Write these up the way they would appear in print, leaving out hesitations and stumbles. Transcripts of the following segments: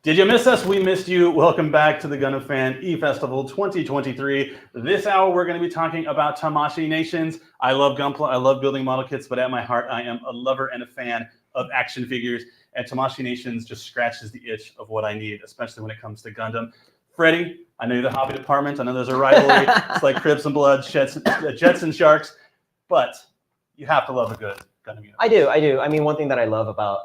Did you miss us? We missed you. Welcome back to the Gundam Fan E-Festival 2023. This hour, we're going to be talking about Tamashii Nations. I love Gunpla. I love building model kits, but at my heart, I am a lover and a fan of action figures. And Tamashii Nations just scratches the itch of what I need, especially when it comes to Gundam. Freddie, I know you're the hobby department. I know there's a rivalry. It's like Crips and Bloods, Jets and Sharks. But you have to love a good Gundam universe. I do. I mean, one thing that I love about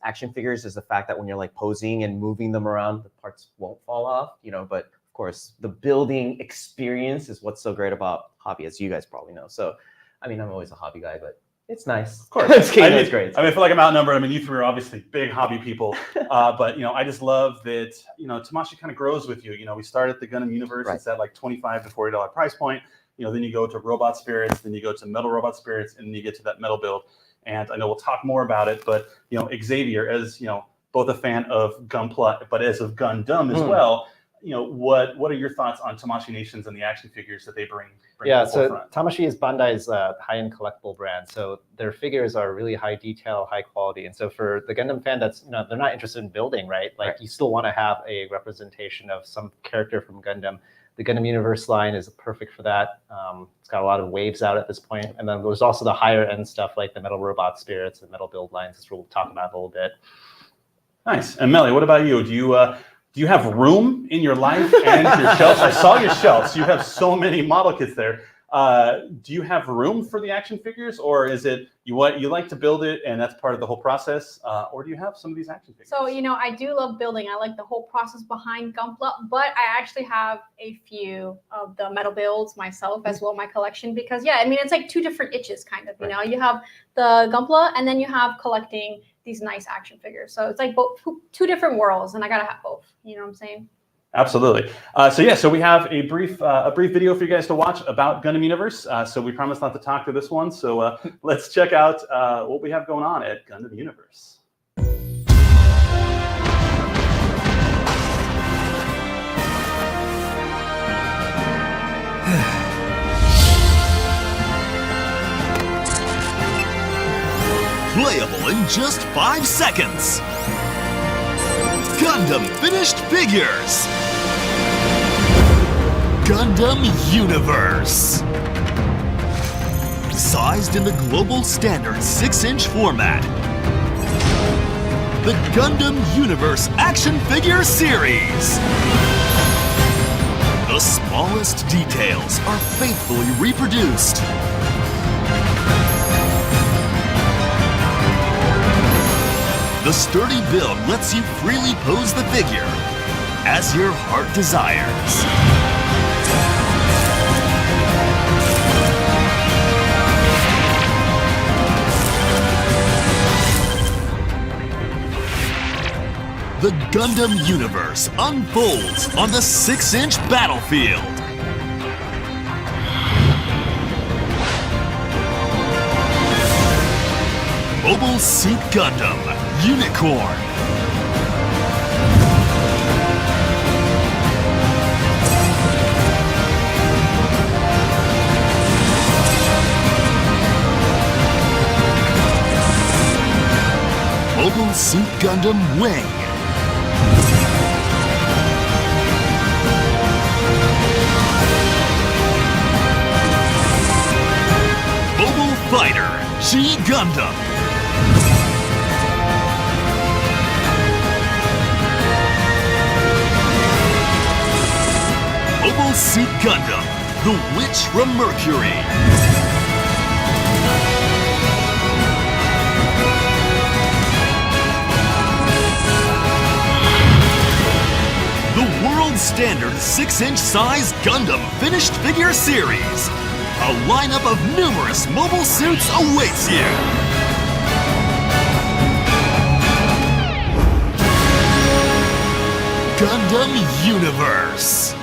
action figures is the fact that when you're like posing and moving them around, the parts won't fall off, you know, but of course the building experience is what's so great about hobby, as you guys probably know. So, I mean, I'm always a hobby guy, but it's nice. Of course. It's great. I feel like I'm outnumbered. I mean, you three are obviously big hobby people, but, you know, I just love that, you know, Tamashii kind of grows with you. You know, we start at the Gundam universe. Right. It's at like $25 to $40 price point. You know, then you go to robot spirits, then you go to metal robot spirits, and then you get to that metal build. And I know we'll talk more about it, but, you know, Xavier, as, you know, both a fan of Gunpla, but as of Gundam as well, you know, what are your thoughts on Tamashii Nations and the action figures that they bring yeah, to the forefront? So Tamashii is Bandai's high-end collectible brand. So their figures are really high detail, high quality. And so for the Gundam fan that's, you know, they're not interested in building, right? Like you still want to have a representation of some character from Gundam. The Gundam Universe line is perfect for that. It's got a lot of waves out at this point. And then there's also the higher end stuff like the metal robot spirits and metal build lines, which we'll talk about a little bit. Nice. And Melly, what about you? Do you have room in your life and your shelves? I saw your shelves. You have so many model kits there. Do you have room for the action figures, or is it you like to build it and that's part of the whole process, or do you have some of these action figures? So, you know, I do love building. I like the whole process behind Gunpla, but I actually have a few of the metal builds myself as well in my collection because, yeah, I mean, it's like two different itches kind of, you know. You have the Gunpla and then you have collecting these nice action figures. So it's like both two different worlds, and I gotta have both. You know what I'm saying? Absolutely. So we have a brief video for you guys to watch about Gundam Universe. So we promise not to talk through this one. So let's check out what we have going on at Gundam Universe. Playable in just 5 seconds. Gundam Finished Figures. Gundam Universe. Sized in the global standard 6-inch format. The Gundam Universe Action Figure Series. The smallest details are faithfully reproduced. The sturdy build lets you freely pose the figure as your heart desires. The Gundam Universe unfolds on the 6-inch battlefield. Mobile Suit Gundam Unicorn. Mobile Suit Gundam Wing. Mobile Fighter G Gundam. Mobile Suit Gundam, The Witch from Mercury. The world standard 6-inch size Gundam Finished Figure Series. A lineup of numerous mobile suits awaits you. Gundam Universe.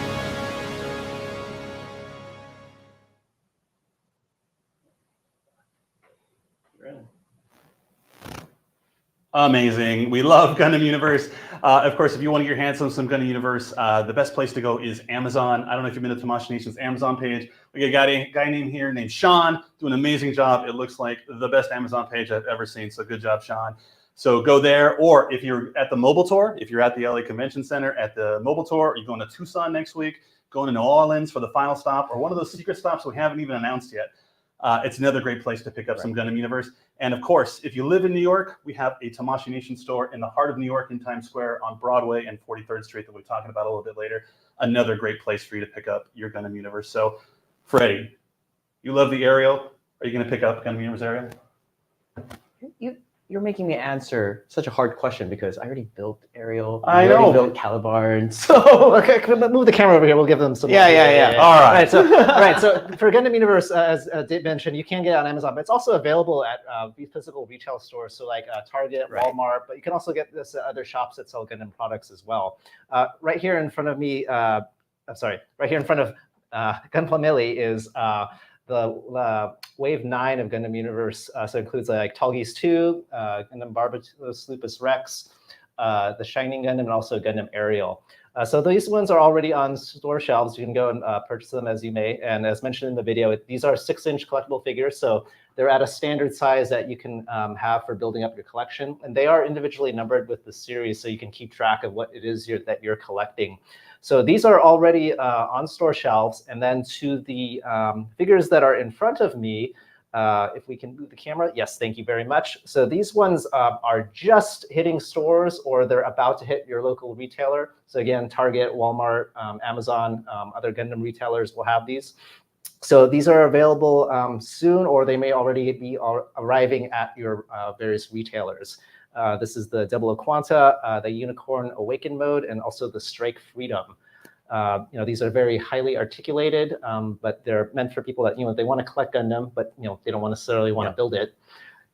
Amazing. We love Gundam Universe. Of course, if you want to get your hands on some Gundam Universe, the best place to go is Amazon. I don't know if you've been to Tamashii Nation's Amazon page. We got a guy named here named Sean doing an amazing job. It looks like the best Amazon page I've ever seen. So good job, Sean. So go there, or if you're at the mobile tour, if you're at the LA Convention Center at the mobile tour, or you're going to Tucson next week, going to New Orleans for the final stop, or one of those secret stops we haven't even announced yet, it's another great place to pick up some Gundam Universe. And of course, if you live in New York, we have a Tamashii Nation store in the heart of New York in Times Square on Broadway and 43rd Street that we'll be talking about a little bit later. Another great place for you to pick up your Gundam Universe. So, Freddie, you love the Ariel. Are you going to pick up Gundam Universe Ariel? You're making me answer such a hard question because I already built Ariel. I already know. built Calibar, and so Okay, move the camera over here. We'll give them some. Yeah. All right. All right. So for Gundam Universe, as Dave mentioned, you can get it on Amazon, but it's also available at physical retail stores, so like Target, Walmart. But you can also get this at other shops that sell Gundam products as well. Right here in front of me, right here in front of Gunpla Millie is the Wave 9 of Gundam Universe. So it includes like Tallgeese 2, Gundam Barbatos Lupus Rex, the Shining Gundam, and also Gundam Ariel. So these ones are already on store shelves. You can go and purchase them as you may. And as mentioned in the video, these are 6-inch collectible figures. So they're at a standard size that you can have for building up your collection. And they are individually numbered with the series, so you can keep track of what it is that you're collecting. So these are already on store shelves. And then to the figures that are in front of me, if we can move the camera. Yes, thank you very much. So these ones are just hitting stores, or they're about to hit your local retailer. So again, Target, Walmart, Amazon, other Gundam retailers will have these. So these are available soon, or they may already be arriving at your various retailers. This is the Double Aquanta, the Unicorn Awaken mode, and also the Strike Freedom. These are very highly articulated, but they're meant for people that, they want to collect Gundam, but, they don't necessarily want to build it.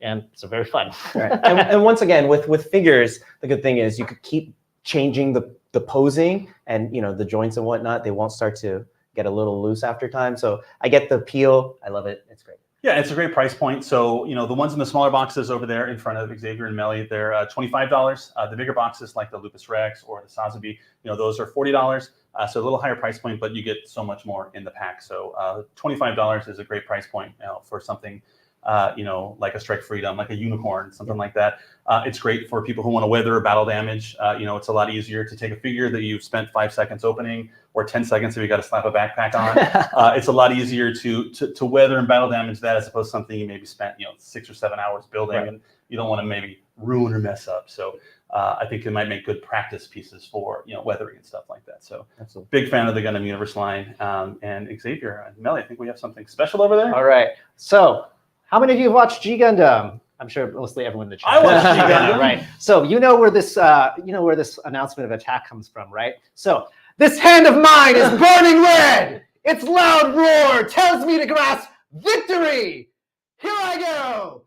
And so very fun. Right. And once again, with figures, the good thing is you could keep changing the posing and, the joints and whatnot. They won't start to get a little loose after time. So I get the appeal. I love it. It's great. Yeah, it's a great price point. So, the ones in the smaller boxes over there in front of Xavier and Melly, they're $25. The bigger boxes like the Lupus Rex or the Sazabi, those are $40. So a little higher price point, but you get so much more in the pack. So $25 is a great price point for something, like a Strike Freedom, like a Unicorn, something like that. It's great for people who want to weather battle damage. It's a lot easier to take a figure that you've spent 5 seconds opening, or 10 seconds if you got to slap a backpack on. It's a lot easier to weather and battle damage that, as opposed to something you maybe spent 6 or 7 hours building, and you don't want to maybe ruin or mess up. So I think it might make good practice pieces for weathering and stuff like that. So big fan of the Gundam Universe line. And Xavier and Melly, I think we have something special over there. All right. So how many of you have watched G Gundam? I'm sure mostly everyone in the chat. I watched G Gundam. Right. So where this announcement of attack comes from, right? So this hand of mine is burning red. Its loud roar tells me to grasp victory. Here I go.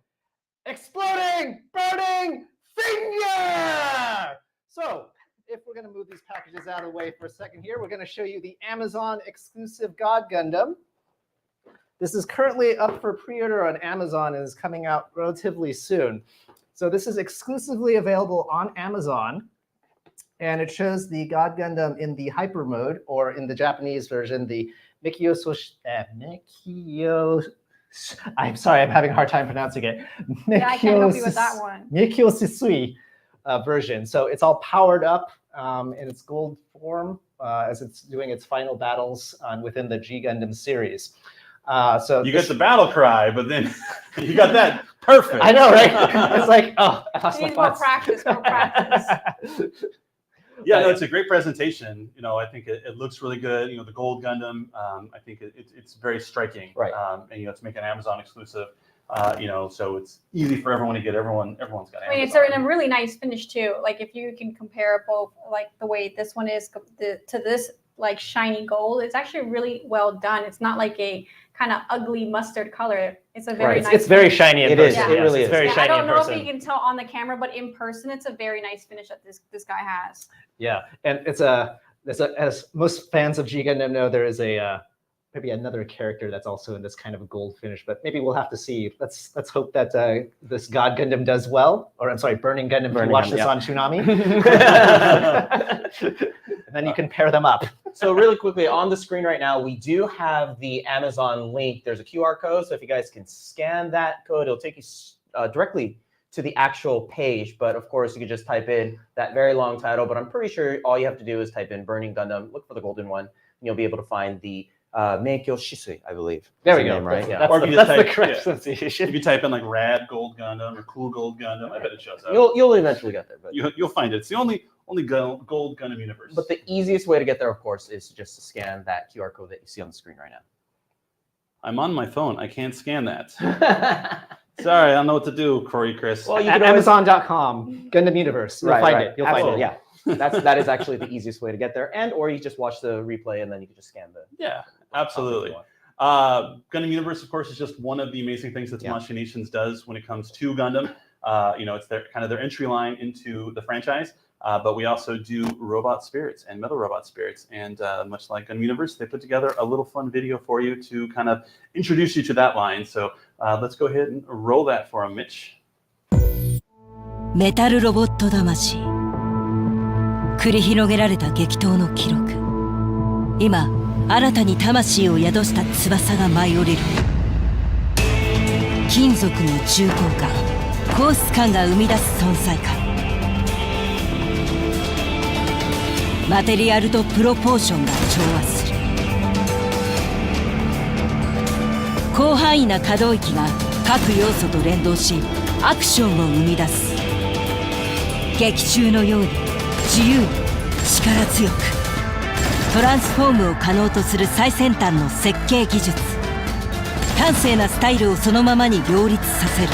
Exploding, burning finger. So if we're going to move these packages out of the way for a second here, we're going to show you the Amazon exclusive God Gundam. This is currently up for pre-order on Amazon and is coming out relatively soon. So this is exclusively available on Amazon. And it shows the God Gundam in the hyper mode, or in the Japanese version, the I'm sorry, I'm having a hard time pronouncing it. Yeah, I can't help you with that one. Mikyo Sisui version. So it's all powered up in its gold form as it's doing its final battles within the G Gundam series. So you get the battle cry, but then you got that perfect. I know, right? It's like, I lost my More thoughts. more practice. Yeah, no, it's a great presentation. I think it looks really good. The gold Gundam, I think it's very striking. Right. And it's making Amazon exclusive. So it's easy for everyone to get. Everyone's got Amazon. I mean, it's in a really nice finish too. Like if you can compare both, like the way this one is to this like shiny gold, it's actually really well done. It's not like a kind of ugly mustard color. It's a very nice. It's very finish. shiny in It person. is. It really It's is. very Yeah, shiny I don't in know person. if you can tell on the camera, but in person, it's a very nice finish that this guy has. Yeah, and it's as most fans of G Gundam know, there is maybe another character that's also in this kind of a gold finish, but maybe we'll have to see. Let's hope that this God Gundam does well, or I'm sorry, Burning Gundam. If you watch this on Toonami, and then you can pair them up. So really quickly, on the screen right now, we do have the Amazon link. There's a QR code, so if you guys can scan that code, it'll take you directly to the actual page, but of course you could just type in that very long title. But I'm pretty sure all you have to do is type in Burning Gundam, look for the golden one, and you'll be able to find the Meikyo Shisui, I believe. There we the go. Name, right? Yeah. That's, Or the, if you that's just the type- correct yeah. pronunciation. If you type in like Rad Gold Gundam or Cool Gold Gundam, I bet it shows up. You'll eventually get there. But You'll find it. It's the only Gold Gundam universe. But the easiest way to get there, of course, is just to scan that QR code that you see on the screen right I'm on my phone. I can't scan that. now. Sorry, I don't know what to do, Corey Chris. Well, you At can always Amazon.com, Gundam Universe. You'll find it. You'll find Absolutely, it. yeah. That is actually the easiest way to get there. And or you just watch the replay and then you can just scan the. Yeah, absolutely. Gundam Universe, of course, is just one of the amazing things that Tamashii Nations does when it comes to Gundam. It's their entry line into the franchise. But we also do Robot Spirits and Metal Robot Spirits. And much like Gundam Universe, they put together a little fun video for you to kind of introduce you to that line. So let's go ahead and roll that for him, Mitch. メタルロボット魂繰り広げられた激闘の記録今新たに魂を宿した翼が舞い降りる金属の重厚感コース感が生み出す存在感マテリアルとプロポーションが調和する広範囲な可動域が各要素と連動しアクションを生み出す劇中のように自由に力強くトランスフォームを可能とする最先端の設計技術端正なスタイルをそのままに両立させる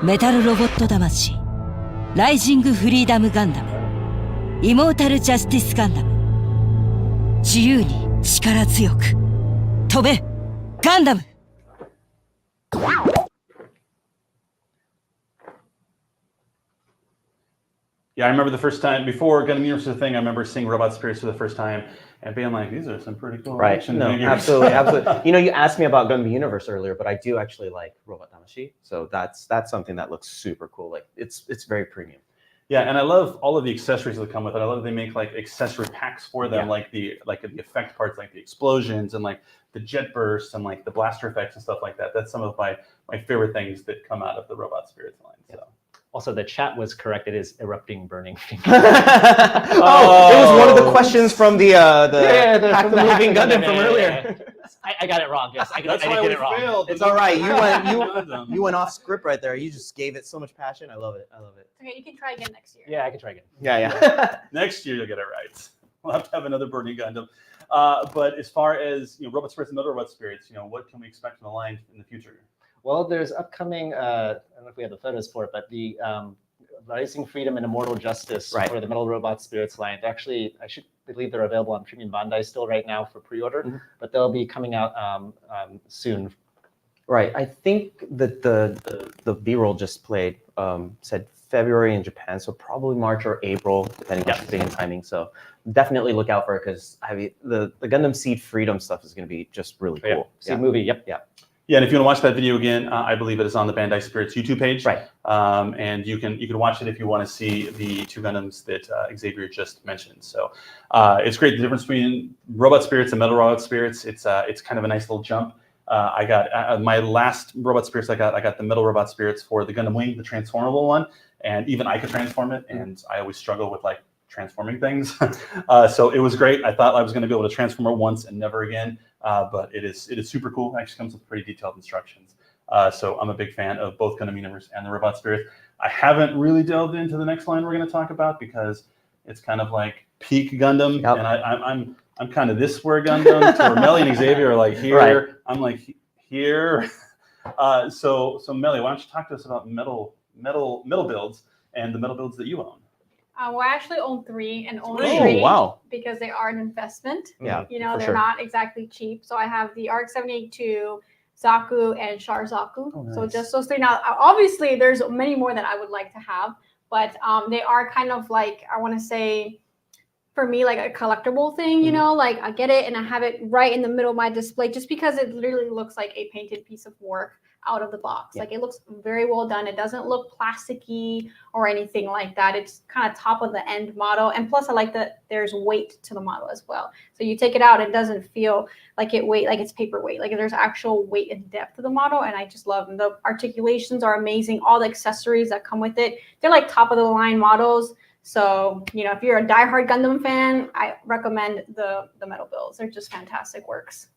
メタルロボット魂ライジングフリーダムガンダムイモータルジャスティスガンダム自由に力強く飛べガンダムYeah, I remember the first time, before Gundam Universe was a thing, I remember seeing Robot Spirits for the first time and being like, these are some pretty cool Right. action No, figures. absolutely. You asked me about Gundam Universe earlier, but I do actually like Robot Tamashi. So that's something that looks super cool. Like it's very premium. Yeah, and I love all of the accessories that come with it. I love that they make like accessory packs for them, Yeah. like the effect parts, like the explosions and like the jet bursts and like the blaster effects and stuff like that. That's some of my favorite things that come out of the Robot Spirits line. So. Also, the chat was correct. It is erupting, burning finger. It was one of the questions from the Hack the Moving Gundam from earlier. I got it wrong. Yes, I That's did why get we it wrong. failed. It's all right. Gundam. You went off script right there. You just gave it so much passion. I love it. Okay, you can try again next year. Yeah, I can try again. Yeah. Next year you'll get it right. We'll have to have another Burning Gundam. But as far as Robot Spirits and other Robot Spirits, what can we expect from the line in the future? Well, there's upcoming. I don't know if we have the photos for it, but the Rising Freedom and Immortal Justice for the Metal Robot Spirits line. Actually, I should believe they're available on Premium Bandai still right now for pre-order, but they'll be coming out soon. Right. I think that the B-roll just played said February in Japan, so probably March or April, depending on shipping and timing. So definitely look out for it because the Gundam Seed Freedom stuff is going to be just really cool. Seed movie. Yep. Yeah. Yeah, and if you want to watch that video again, I believe it is on the Bandai Spirits YouTube page. Right. And you can watch it if you want to see the two Gundams that Xavier just mentioned. So it's great. The difference between Robot Spirits and Metal Robot Spirits, it's kind of a nice little jump. I got my last Robot Spirits. I got the Metal Robot Spirits for the Gundam Wing, the transformable one, and even I could transform it. And I always struggle with like transforming things. So it was great. I thought I was going to be able to transform it once and never again. But it is super cool. It actually comes with pretty detailed instructions. So I'm a big fan of both Gundam Universe and the Robot Spirits. I haven't really delved into the next line we're going to talk about because it's kind of like peak Gundam, and I'm kind of this where Gundam, to where Melly and Xavier are like here. Right. I'm like here. So Melly, why don't you talk to us about metal builds and the metal builds that you own? Well, I actually own 3 and only 3 because they are an investment. Yeah, they're not exactly cheap. So I have the ARC-782, Zaku, and Char Zaku. Oh, nice. So just those 3. Now, obviously, there's many more that I would like to have, but they are kind of like, I want to say, for me, like a collectible thing, like I get it and I have it right in the middle of my display just because it literally looks like a painted piece of work. out of the box. Yeah. Like it looks very well done. It doesn't look plasticky or anything like that. It's kind of top of the end model. And plus I like that there's weight to the model as well. So you take it out, it doesn't feel like it's paperweight. Like there's actual weight and depth to the model. And I just love them. The articulations are amazing. All the accessories that come with it, they're like top of the line models. So, you know, if you're a diehard Gundam fan, I recommend the metal builds. They're just fantastic works.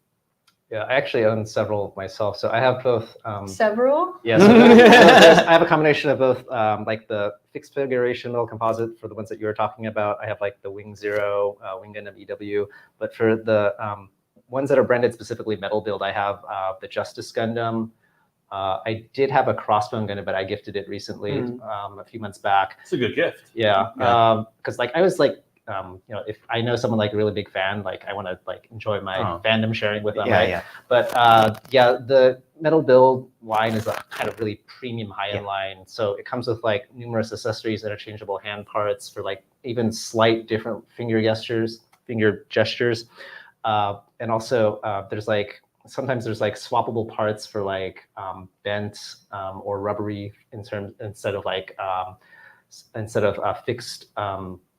Yeah, I actually own several myself, so I have both. Several? Yeah, so I have a combination of both, like the fixed figuration metal composite for the ones that you were talking about. I have like the Wing Zero, Wing Gundam EW, but for the ones that are branded specifically metal build, I have the Justice Gundam. I did have a Crossbone Gundam, but I gifted it recently, a few months back. It's a good gift. Yeah, because like I was like, you know, if I know someone like a really big fan, like I want to like enjoy my fandom sharing with them. Yeah, right? yeah. But yeah, the metal build line is a kind of really premium high-end line. So it comes with like numerous accessories, interchangeable hand parts for like even slight different finger gestures, and also there's like sometimes there's like swappable parts for like bent or rubbery instead of fixed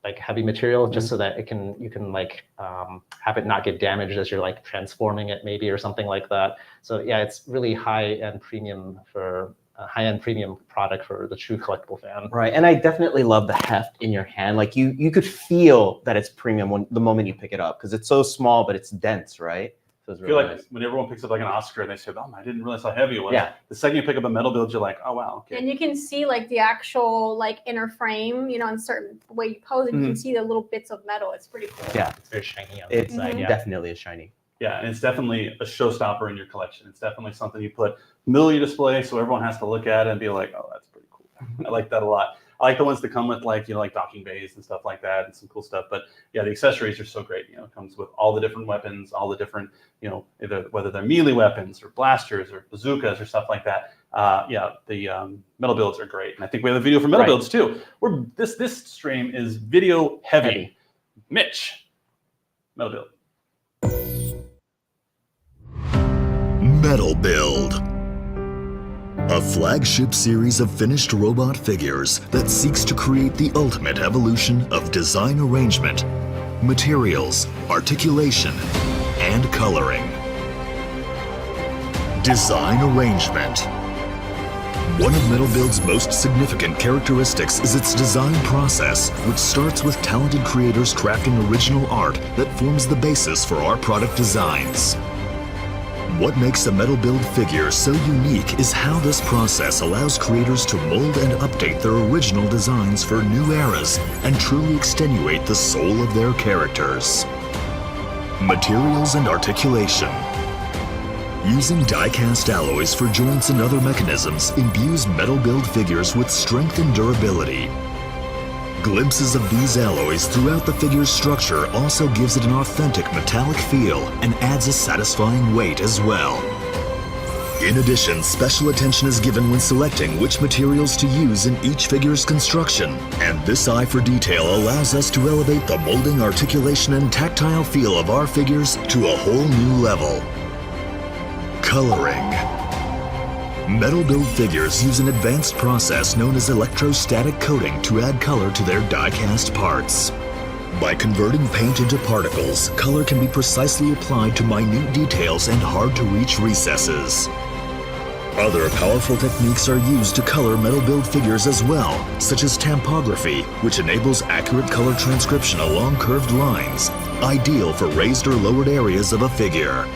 like heavy material, just so that you can like have it not get damaged as you're like transforming it maybe or something like that. So yeah, it's really high-end premium for a high-end premium product for the true collectible fan. Right, and I definitely love the heft in your hand. Like you could feel that it's premium the moment you pick it up because it's so small, but it's dense, right? So it's I feel really like nice. when everyone picks up like an Oscar and they say, "Oh, I didn't realize how heavy it was." Yeah. The second you pick up a metal build, you're like, "Oh wow, okay." And you can see like the actual like inner frame, you know, in certain way you pose it, you can see the little bits of metal. It's pretty cool. Yeah, It's very shiny on the it's inside. Yeah. definitely is shiny. Yeah, and it's definitely a showstopper in your collection. It's definitely something you put middle of your display, so everyone has to look at it and be like, "Oh, that's pretty cool." I like that a lot. I like the ones that come with like, you know, like docking bays and stuff like that and some cool stuff. But yeah, the accessories are so great. You know, it comes with all the different weapons, all the different, you know, whether they're melee weapons or blasters or bazookas or stuff like that. Yeah, the metal builds are great. And I think we have a video for metal builds too. This stream is video heavy. Mitch, metal build. Metal Build. A flagship series of finished robot figures that seeks to create the ultimate evolution of design arrangement, materials, articulation, and coloring. Design arrangement. One of Metal Build's most significant characteristics is its design process, which starts with talented creators crafting original art that forms the basis for our product designs. What makes a Metal Build figure so unique is how this process allows creators to mold and update their original designs for new eras and truly extenuate the soul of their characters. Materials and articulation. Using die-cast alloys for joints and other mechanisms imbues Metal Build figures with strength and durability. Glimpses of these alloys throughout the figure's structure also gives it an authentic metallic feel and adds a satisfying weight as well. In addition, special attention is given when selecting which materials to use in each figure's construction, and this eye for detail allows us to elevate the molding, articulation, and tactile feel of our figures to a whole new level. Coloring. Metal Build figures use an advanced process known as electrostatic coating to add color to their die-cast parts. By converting paint into particles, color can be precisely applied to minute details and hard-to-reach recesses. Other powerful techniques are used to color Metal Build figures as well, such as tampography, which enables accurate color transcription along curved lines, ideal for raised or lowered areas of a figure.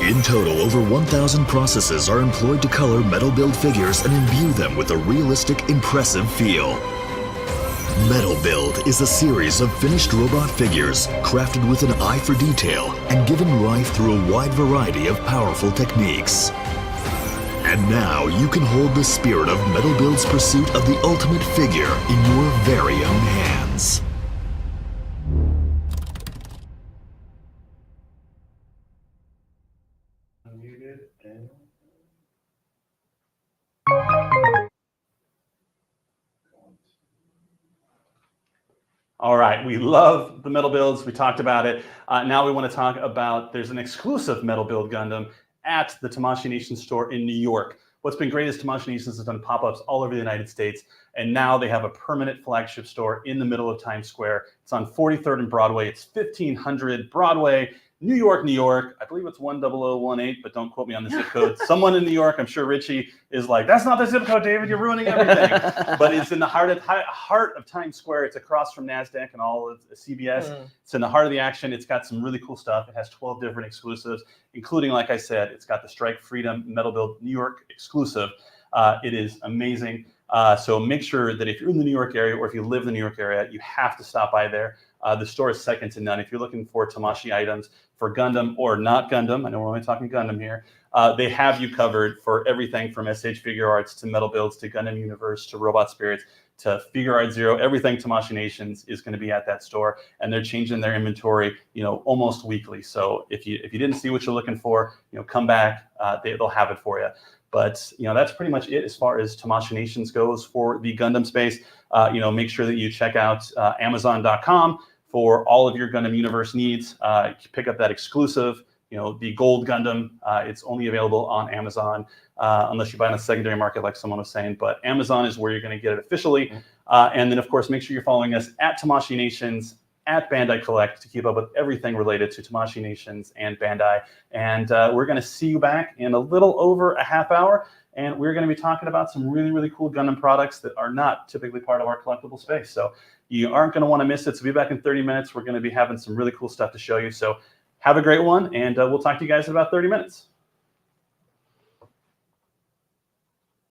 In total, over 1,000 processes are employed to color Metal Build figures and imbue them with a realistic, impressive feel. Metal Build is a series of finished robot figures crafted with an eye for detail and given life through a wide variety of powerful techniques. And now you can hold the spirit of Metal Build's pursuit of the ultimate figure in your very own hands. All right, we love the Metal Builds. We talked about it. Now we want to talk about, there's an exclusive Metal Build Gundam at the Tamashii Nations store in New York. What's been great is Tamashii Nations has done pop-ups all over the United States, and now they have a permanent flagship store in the middle of Times Square. It's on 43rd and Broadway. It's 1500 Broadway, New York, New York. I believe it's 10018, but don't quote me on the zip code. Someone in New York, I'm sure Richie is like, that's not the zip code, David, you're ruining everything. But it's in the heart of Times Square. It's across from NASDAQ and all of CBS. It's in the heart of the action. It's got some really cool stuff. It has 12 different exclusives, including, like I said, it's got the Strike Freedom Metal Build New York exclusive. It is amazing. So make sure that if you're in the New York area or if you live in the New York area, you have to stop by there. The store is second to none. If you're looking for Tamashii items for Gundam or not Gundam, I know we're only talking Gundam here, they have you covered for everything from SH Figure Arts to Metal Builds to Gundam Universe to Robot Spirits to Figure Art Zero. Everything Tamashii Nations is going to be at that store, and they're changing their inventory, almost weekly. So if you didn't see what you're looking for, come back. They'll have it for you. But that's pretty much it as far as Tamashii Nations goes for the Gundam space. Make sure that you check out Amazon.com for all of your Gundam Universe needs. Pick up that exclusive, the Gold Gundam. It's only available on Amazon unless you buy it on the secondary market, like someone was saying. But Amazon is where you're going to get it officially. And then, of course, make sure you're following us at Tamashii Nations, at Bandai Collect, to keep up with everything related to Tamashii Nations and Bandai. And we're going to see you back in a little over a half hour. And we're going to be talking about some really, really cool Gundam products that are not typically part of our collectible space. So you aren't going to want to miss it. So be back in 30 minutes. We're going to be having some really cool stuff to show you. So have a great one, and we'll talk to you guys in about 30 minutes.